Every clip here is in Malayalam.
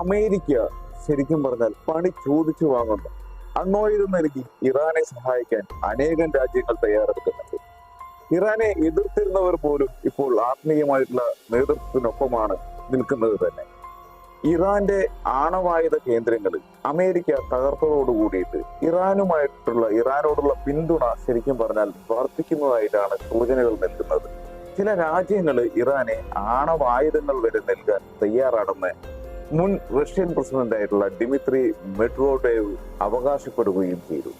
അമേരിക്ക ശരിക്കും പറഞ്ഞാൽ പണി ചോദിച്ചു വാങ്ങുന്നു. അണ്വായുധം നൽകി ഇറാനെ സഹായിക്കാൻ അനേകം രാജ്യങ്ങൾ തയ്യാറെടുക്കുന്നുണ്ട്. ഇറാനെ എതിർത്തിരുന്നവർ പോലും ഇപ്പോൾ ആത്മീയമായിട്ടുള്ള നേതൃത്വത്തിനൊപ്പമാണ് നിൽക്കുന്നത് തന്നെ. ഇറാന്റെ ആണവായുധ കേന്ദ്രങ്ങൾ അമേരിക്ക തകർത്തതോട് കൂടിയിട്ട് ഇറാനോടുള്ള പിന്തുണ ശരിക്കും പറഞ്ഞാൽ വർദ്ധിക്കുന്നതായിട്ടാണ് സൂചനകൾ നൽകുന്നത്. ചില രാജ്യങ്ങൾ ഇറാനെ ആണവായുധങ്ങൾ വരെ നൽകാൻ തയ്യാറാണെന്ന് മുൻ റഷ്യൻ പ്രസിഡന്റ് ആയിട്ടുള്ള ഡിമിത്രി മെഡ്വോഡേവ് അവകാശപ്പെടുകയും ചെയ്തു.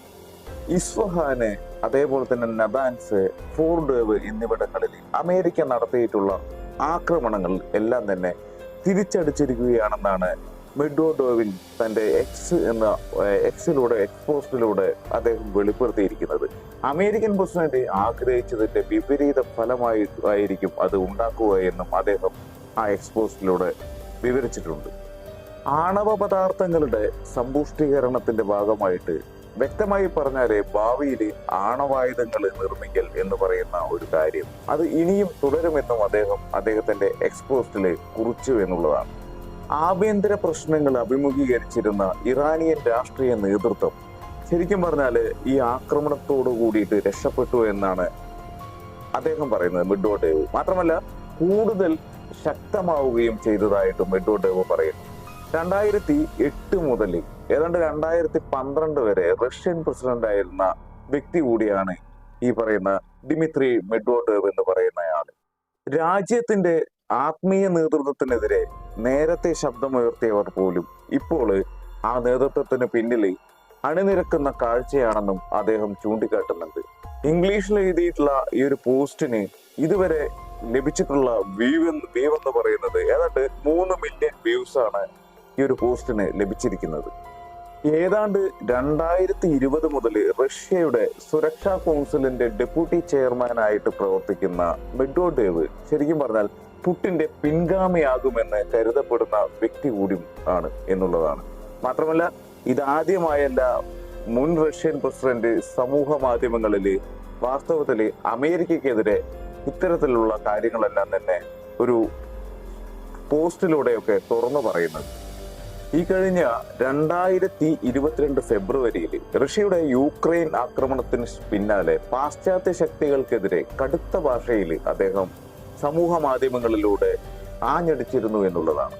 ഇസ്ഫഹാന്, അതേപോലെ തന്നെ നദാൻസ്, ഫോർഡോവ് എന്നിവിടങ്ങളിൽ അമേരിക്ക നടത്തിയിട്ടുള്ള ആക്രമണങ്ങൾ എല്ലാം തന്നെ തിരിച്ചടിച്ചിരിക്കുകയാണെന്നാണ് മെഡ്വോഡോവിൻ തന്റെ എക്സ്പോസ്റ്റിലൂടെ അദ്ദേഹം വെളിപ്പെടുത്തിയിരിക്കുന്നത്. അമേരിക്കൻ പ്രസിഡന്റ് ആഗ്രഹിച്ചതിന്റെ വിപരീത ഫലമായിരിക്കും അത് ഉണ്ടാക്കുക എന്നും അദ്ദേഹം ആ എക്സ്പോസ്റ്റിലൂടെ വിവരിച്ചിട്ടുണ്ട്. ആണവ പദാർത്ഥങ്ങളുടെ സമ്പുഷ്ടീകരണത്തിന്റെ ഭാഗമായിട്ട് വ്യക്തമായി പറഞ്ഞാല് ഭാവിയിൽ ആണവായുധങ്ങൾ നിർമ്മിക്കൽ എന്ന് പറയുന്ന ഒരു കാര്യം അത് ഇനിയും തുടരുമെന്നും അദ്ദേഹത്തിന്റെ എക്സ്പോസ്റ്റില് കുറിച്ചു എന്നുള്ളതാണ്. ആഭ്യന്തര പ്രശ്നങ്ങൾ അഭിമുഖീകരിച്ചിരുന്ന ഇറാനിയൻ രാഷ്ട്രീയ നേതൃത്വം ശരിക്കും പറഞ്ഞാല് ഈ ആക്രമണത്തോടു കൂടിയിട്ട് രക്ഷപ്പെട്ടു എന്നാണ് അദ്ദേഹം പറയുന്നത്, മെഡ്വോഡേവ്. മാത്രമല്ല കൂടുതൽ ശക്തമാവുകയും ചെയ്തതായിട്ട് മെഡ്വോഡേവ് പറയുന്നു. 2008 മുതൽ ഏതാണ്ട് 2012 വരെ റഷ്യൻ പ്രസിഡന്റ് ആയിരുന്ന വ്യക്തി കൂടിയാണ് ഈ പറയുന്ന ഡിമിത്രി മെഡ്വോഡേവ് എന്ന് പറയുന്നയാൾ. രാജ്യത്തിന്റെ ആത്മീയ നേതൃത്വത്തിനെതിരെ നേരത്തെ ശബ്ദമുയർത്തിയവർ പോലും ഇപ്പോൾ ആ നേതൃത്വത്തിന് പിന്നിൽ അണിനിരക്കുന്ന കാഴ്ചയാണെന്നും അദ്ദേഹം ചൂണ്ടിക്കാട്ടുന്നുണ്ട്. ഇംഗ്ലീഷിൽ എഴുതിയിട്ടുള്ള ഈ ഒരു പോസ്റ്റിന് ഇതുവരെ ലഭിച്ചിട്ടുള്ള വ്യൂ എന്ന് പറയുന്നത് ഏതാണ്ട് 3 മില്യൺ വ്യൂസ് ആണ് ഈ ഒരു പോസ്റ്റിന് ലഭിച്ചിരിക്കുന്നത്. ഏതാണ്ട് 2020 മുതൽ റഷ്യയുടെ സുരക്ഷാ കൗൺസിലിന്റെ ഡെപ്യൂട്ടി ചെയർമാനായിട്ട് പ്രവർത്തിക്കുന്ന മെഡ്വോഡേവ് ശരിക്കും പറഞ്ഞാൽ പുടിന്റെ പിൻഗാമിയാകുമെന്ന് കരുതപ്പെടുന്ന വ്യക്തി കൂടി ആണ് എന്നുള്ളതാണ്. മാത്രമല്ല ഇതാദ്യമായല്ല മുൻ റഷ്യൻ പ്രസിഡന്റ് സമൂഹ മാധ്യമങ്ങളിൽ വാസ്തവത്തിൽ അമേരിക്കക്കെതിരെ ഇത്തരത്തിലുള്ള കാര്യങ്ങളെല്ലാം തന്നെ ഒരു പോസ്റ്റിലൂടെയൊക്കെ തുറന്നു പറയുന്നത്. ഈ കഴിഞ്ഞ 2022 ഫെബ്രുവരിയിൽ റഷ്യയുടെ യുക്രൈൻ ആക്രമണത്തിന് പിന്നാലെ പാശ്ചാത്യ ശക്തികൾക്കെതിരെ കടുത്ത ഭാഷയിൽ അദ്ദേഹം സമൂഹ മാധ്യമങ്ങളിലൂടെ ആഞ്ഞടിച്ചിരുന്നു എന്നുള്ളതാണ്.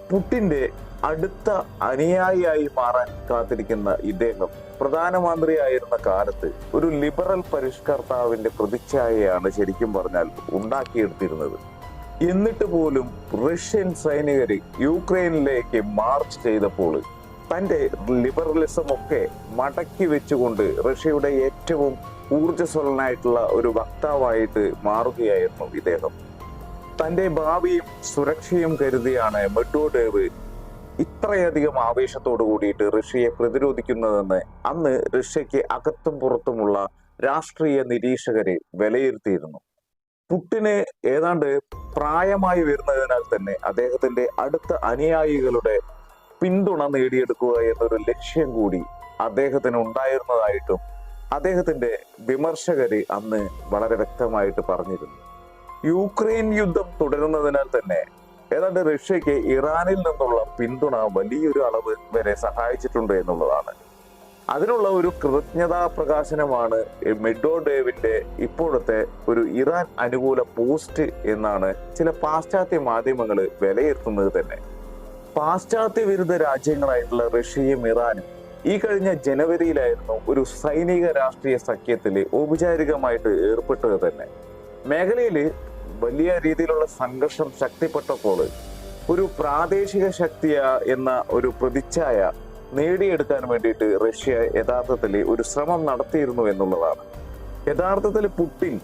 പുടിന്റെ അടുത്ത അനുയായിയായി മാറാൻ കാത്തിരിക്കുന്ന ഇദ്ദേഹം പ്രധാനമന്ത്രിയായിരുന്ന കാലത്ത് ഒരു ലിബറൽ പരിഷ്കർത്താവിന്റെ പ്രതിച്ഛായയാണ് ശരിക്കും പറഞ്ഞാൽ ഉണ്ടാക്കിയെടുത്തിരുന്നത്. എന്നിട്ട് പോലും റഷ്യൻ സൈനികർ യുക്രൈനിലേക്ക് മാർച്ച് ചെയ്തപ്പോൾ തന്റെ ലിബറലിസം ഒക്കെ മടക്കി വെച്ചുകൊണ്ട് റഷ്യയുടെ ഏറ്റവും ഊർജ്ജസ്വലനായിട്ടുള്ള ഒരു വക്താവായിട്ട് മാറുകയായിരുന്നു ഇദ്ദേഹം. തന്റെ ഭാവിയും സുരക്ഷയും കരുതിയാണ് മെഡ്വോഡേവ് ഇത്രയധികം ആവേശത്തോടു കൂടിയിട്ട് റഷ്യയെ പ്രതിരോധിക്കുന്നതെന്ന് അന്ന് റഷ്യക്ക് അകത്തും പുറത്തുമുള്ള രാഷ്ട്രീയ നിരീക്ഷകരെ വിലയിരുത്തിയിരുന്നു. പുടിന് ഏതാണ്ട് പ്രായമായി വരുന്നതിനാൽ തന്നെ അദ്ദേഹത്തിന്റെ അടുത്ത അനുയായികളുടെ പിന്തുണ നേടിയെടുക്കുക എന്നൊരു ലക്ഷ്യം കൂടി അദ്ദേഹത്തിന് ഉണ്ടായിരുന്നതായിട്ടും അദ്ദേഹത്തിന്റെ വിമർശകര് അന്ന് വളരെ വ്യക്തമായിട്ട് പറഞ്ഞിരുന്നു. യുക്രൈൻ യുദ്ധം തുടരുന്നതിനാൽ തന്നെ ഏതാണ്ട് റഷ്യക്ക് ഇറാനിൽ നിന്നുള്ള പിന്തുണ വലിയൊരു അളവ് വരെ സഹായിച്ചിട്ടുണ്ട് എന്നുള്ളതാണ്. അതിനുള്ള ഒരു കൃതജ്ഞതാ പ്രകാശനമാണ് മെഡ്വോഡേവിന്റെ ഇപ്പോഴത്തെ ഒരു ഇറാൻ അനുകൂല പോസ്റ്റ് എന്നാണ് ചില പാശ്ചാത്യ മാധ്യമങ്ങൾ വിലയിരുത്തുന്നത് തന്നെ. പാശ്ചാത്യ വിരുദ്ധ രാജ്യങ്ങളായിട്ടുള്ള റഷ്യയും ഇറാനും ഈ കഴിഞ്ഞ ജനുവരിയിലായിരുന്നു ഒരു സൈനിക രാഷ്ട്രീയ സഖ്യത്തിൽ ഔപചാരികമായിട്ട് ഏർപ്പെട്ടത് തന്നെ. മേഖലയിൽ വലിയ രീതിയിലുള്ള സംഘർഷം ശക്തിപ്പെട്ടപ്പോൾ ഒരു പ്രാദേശിക ശക്തിയ എന്ന ഒരു പ്രതിച്ഛായ നേടിയെടുക്കാൻ വേണ്ടിയിട്ട് റഷ്യ യഥാർത്ഥത്തിൽ ഒരു ശ്രമം നടത്തിയിരുന്നു എന്നുള്ളതാണ്. യഥാർത്ഥത്തിൽ പുടിൻ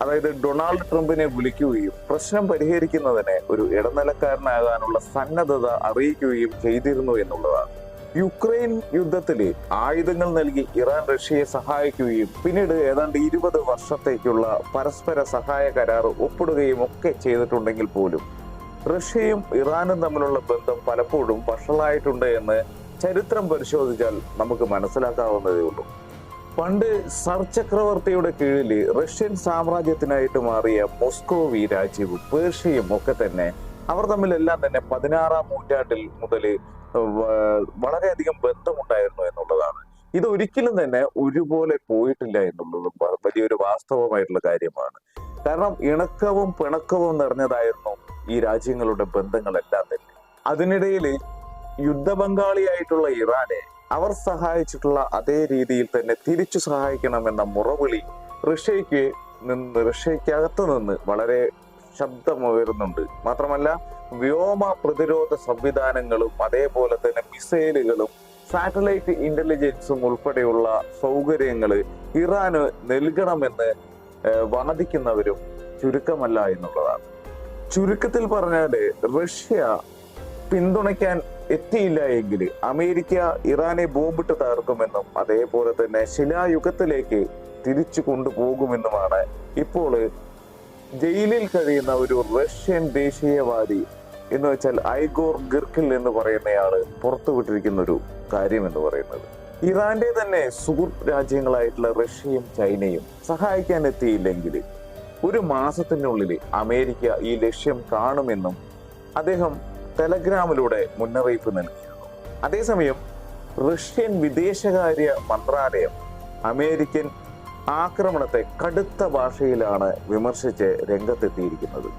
അതായത് ഡൊണാൾഡ് ട്രംപിനെ വിളിക്കുകയും പ്രശ്നം പരിഹരിക്കുന്നതിന് ഒരു ഇടനിലക്കാരനാകാനുള്ള സന്നദ്ധത അറിയിക്കുകയും ചെയ്തിരുന്നു എന്നുള്ളതാണ്. യുക്രൈൻ യുദ്ധത്തിൽ ആയുധങ്ങൾ നൽകി ഇറാൻ റഷ്യയെ സഹായിക്കുകയും പിന്നീട് ഏതാണ്ട് 20 വർഷത്തേക്കുള്ള പരസ്പര സഹായ കരാർ ഒപ്പിടുകയും ഒക്കെ ചെയ്തിട്ടുണ്ടെങ്കിൽ പോലും റഷ്യയും ഇറാനും തമ്മിലുള്ള ബന്ധം പലപ്പോഴും വഷളായിട്ടുണ്ട് എന്ന് ചരിത്രം പരിശോധിച്ചാൽ നമുക്ക് മനസ്സിലാക്കാവുന്നതേ ഉള്ളൂ. പണ്ട് സർ ചക്രവർത്തിയുടെ കീഴിൽ റഷ്യൻ സാമ്രാജ്യത്തിനായിട്ട് മാറിയ മോസ്കോവി രാജ്യവും പേർഷ്യയും ഒക്കെ തന്നെ അവർ തമ്മിലെല്ലാം തന്നെ 16-ാം നൂറ്റാണ്ടിൽ മുതൽ വളരെയധികം ബന്ധമുണ്ടായിരുന്നു എന്നുള്ളതാണ്. ഇത് ഒരിക്കലും തന്നെ ഒരുപോലെ പോയിട്ടില്ല എന്നുള്ളതും വലിയൊരു വാസ്തവമായിട്ടുള്ള കാര്യമാണ്. കാരണം ഇണക്കവും പിണക്കവും നിറഞ്ഞതായിരുന്നു ഈ രാജ്യങ്ങളുടെ ബന്ധങ്ങളെല്ലാം തന്നെ. അതിനിടയിൽ യുദ്ധപങ്കാളിയായിട്ടുള്ള ഇറാനെ അവർ സഹായിച്ചിട്ടുള്ള അതേ രീതിയിൽ തന്നെ തിരിച്ചു സഹായിക്കണമെന്ന മുറവിളി റഷ്യക്കകത്ത് നിന്ന് വളരെ ശബ്ദമുയരുന്നുണ്ട്. മാത്രമല്ല വ്യോമ പ്രതിരോധ സംവിധാനങ്ങളും അതേപോലെ തന്നെ മിസൈലുകളും സാറ്റലൈറ്റ് ഇന്റലിജൻസും ഉൾപ്പെടെയുള്ള സൗകര്യങ്ങൾ ഇറാന് നൽകണമെന്ന് വാദിക്കുന്നവരും ചുരുക്കമല്ല എന്നുള്ളതാണ്. ചുരുക്കത്തിൽ പറഞ്ഞാല് റഷ്യ പിന്തുണയ്ക്കാൻ എത്തിയില്ല എങ്കിൽ അമേരിക്ക ഇറാനെ ബോംബിട്ട് തകർക്കുമെന്നും അതേപോലെ തന്നെ ശിലായുഗത്തിലേക്ക് തിരിച്ചു കൊണ്ടുപോകുമെന്നുമാണ് ഇപ്പോൾ ജയിലിൽ കഴിയുന്ന ഒരു റഷ്യൻ ദേശീയവാദി എന്ന് വെച്ചാൽ ഐഗോർ ഗിർക്കിൽ എന്ന് പറയുന്നയാള് പുറത്തുവിട്ടിരിക്കുന്ന ഒരു കാര്യം എന്ന് പറയുന്നത്. ഇറാന്റെ തന്നെ സുഹൃത്ത് രാജ്യങ്ങളായിട്ടുള്ള റഷ്യയും ചൈനയും സഹായിക്കാൻ എത്തിയില്ലെങ്കിൽ 1 മാസത്തിനുള്ളിൽ അമേരിക്ക ഈ ലക്ഷ്യം കാണുമെന്നും അദ്ദേഹം ടെലഗ്രാമിലൂടെ മുന്നറിയിപ്പ് നൽകിയിരുന്നു. അതേസമയം റഷ്യൻ വിദേശകാര്യ മന്ത്രാലയം അമേരിക്കൻ ആക്രമണത്തെ കടുത്ത ഭാഷയിലാണ് വിമർശിച്ച് രംഗത്തെത്തിയിരിക്കുന്നത്.